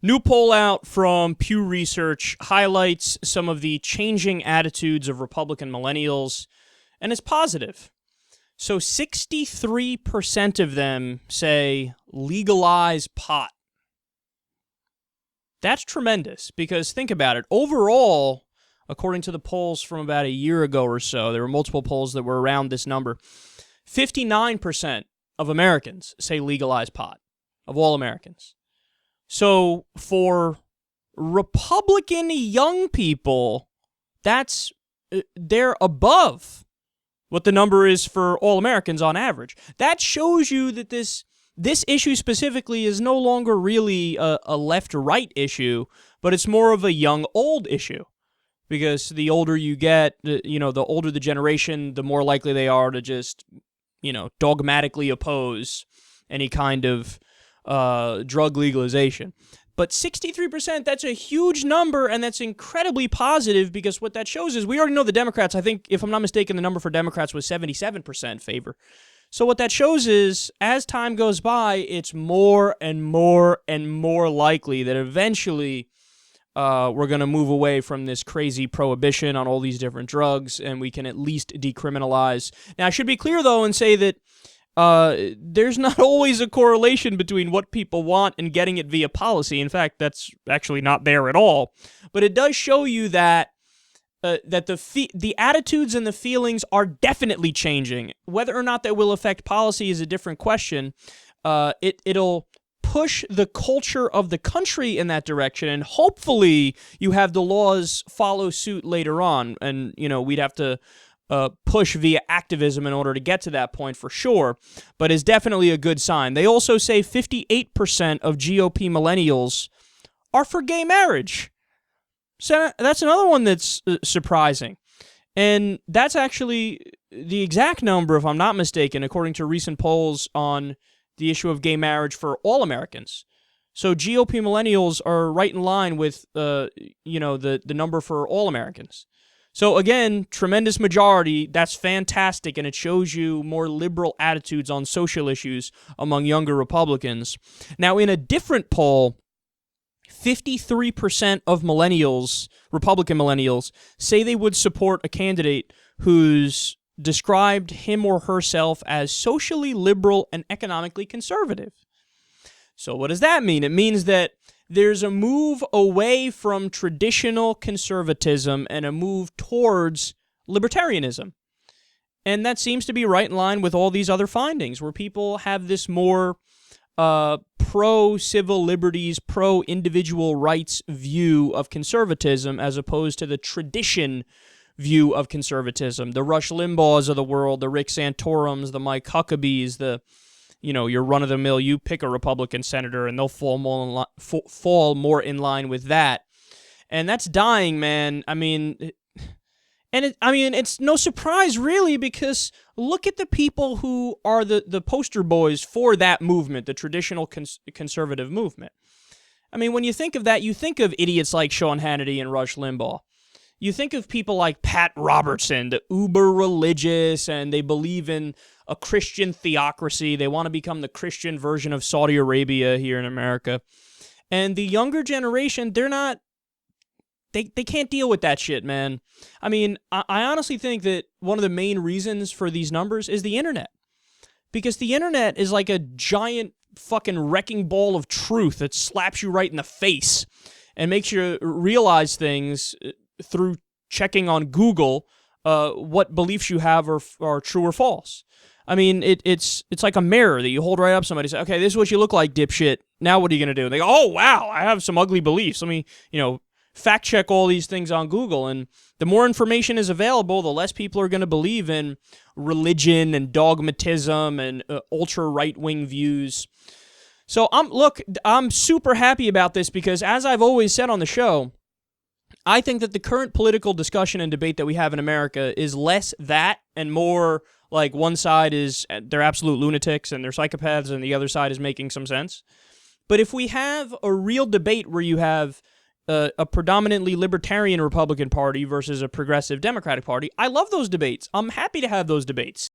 New poll out from PewResearch highlights some of the changing attitudes of Republican millennials, and it's positive. So 63% of them say legalize pot. That's tremendous, because think about it. Overall, according to the polls from about a year ago or so, there were multiple polls that were around this number, 59% of Americans say legalize pot, of all Americans. So for Republican young people, they're above what the number is for all Americans on average. That shows you that this issue specifically is no longer really a left-right issue, but it's more of a young-old issue. Because the older you get, the older the generation, the more likely they are to just, dogmatically oppose any kind of drug legalization. But 63%, that's a huge number, and that's incredibly positive, because what that shows is we already know the Democrats. I think, if I'm not mistaken, the number for Democrats was 77% favor. So what that shows is, as time goes by, it's more and more and more likely that eventually we're going to move away from this crazy prohibition on all these different drugs, and we can at least decriminalize. Now, I should be clear, though, and say that there's not always a correlation between what people want and getting it via policy. In fact, that's actually not there at all. But it does show you that the attitudes and the feelings are definitely changing. Whether or not that will affect policy is a different question. It'll push the culture of the country in that direction, and hopefully you have the laws follow suit later on. And, we'd have to push via activism in order to get to that point for sure, but is definitely a good sign. They also say 58% of GOP millennials are for gay marriage. So that's another one that's surprising. And that's actually the exact number, if I'm not mistaken, according to recent polls on the issue of gay marriage for all Americans. So GOP millennials are right in line with the number for all Americans. So again, tremendous majority. That's fantastic, and it shows you more liberal attitudes on social issues among younger Republicans. Now, in a different poll, 53% of millennials, Republican millennials, say they would support a candidate who's described him or herself as socially liberal and economically conservative. So what does that mean? It means that there's a move away from traditional conservatism and a move towards libertarianism. And that seems to be right in line with all these other findings, where people have this more pro-civil liberties, pro-individual rights view of conservatism, as opposed to the tradition view of conservatism. The Rush Limbaughs of the world, the Rick Santorums, the Mike Huckabees, your run-of-the-mill, you pick a Republican senator, and they'll fall more in line with that. And that's dying, man. It's no surprise, really, because look at the people who are the poster boys for that movement, the traditional conservative movement. When you think of that, you think of idiots like Sean Hannity and Rush Limbaugh. You think of people like Pat Robertson, the uber-religious, and they believe in a Christian theocracy. They want to become the Christian version of Saudi Arabia here in America. And the younger generation, they can't deal with that shit, man. I honestly think that one of the main reasons for these numbers is the internet. Because the internet is like a giant fucking wrecking ball of truth that slaps you right in the face and makes you realize things through checking on Google what beliefs you have are true or false. It's like a mirror that you hold right up. Somebody says, okay, this is what you look like, dipshit. Now what are you going to do? And they go, oh, wow, I have some ugly beliefs. Let me, fact check all these things on Google. And the more information is available, the less people are going to believe in religion and dogmatism and ultra right-wing views. So I'm super happy about this, because as I've always said on the show, I think that the current political discussion and debate that we have in America is less that and more like one side is they're absolute lunatics and they're psychopaths, and the other side is making some sense. But if we have a real debate where you have a predominantly libertarian Republican Party versus a progressive Democratic Party, I love those debates. I'm happy to have those debates.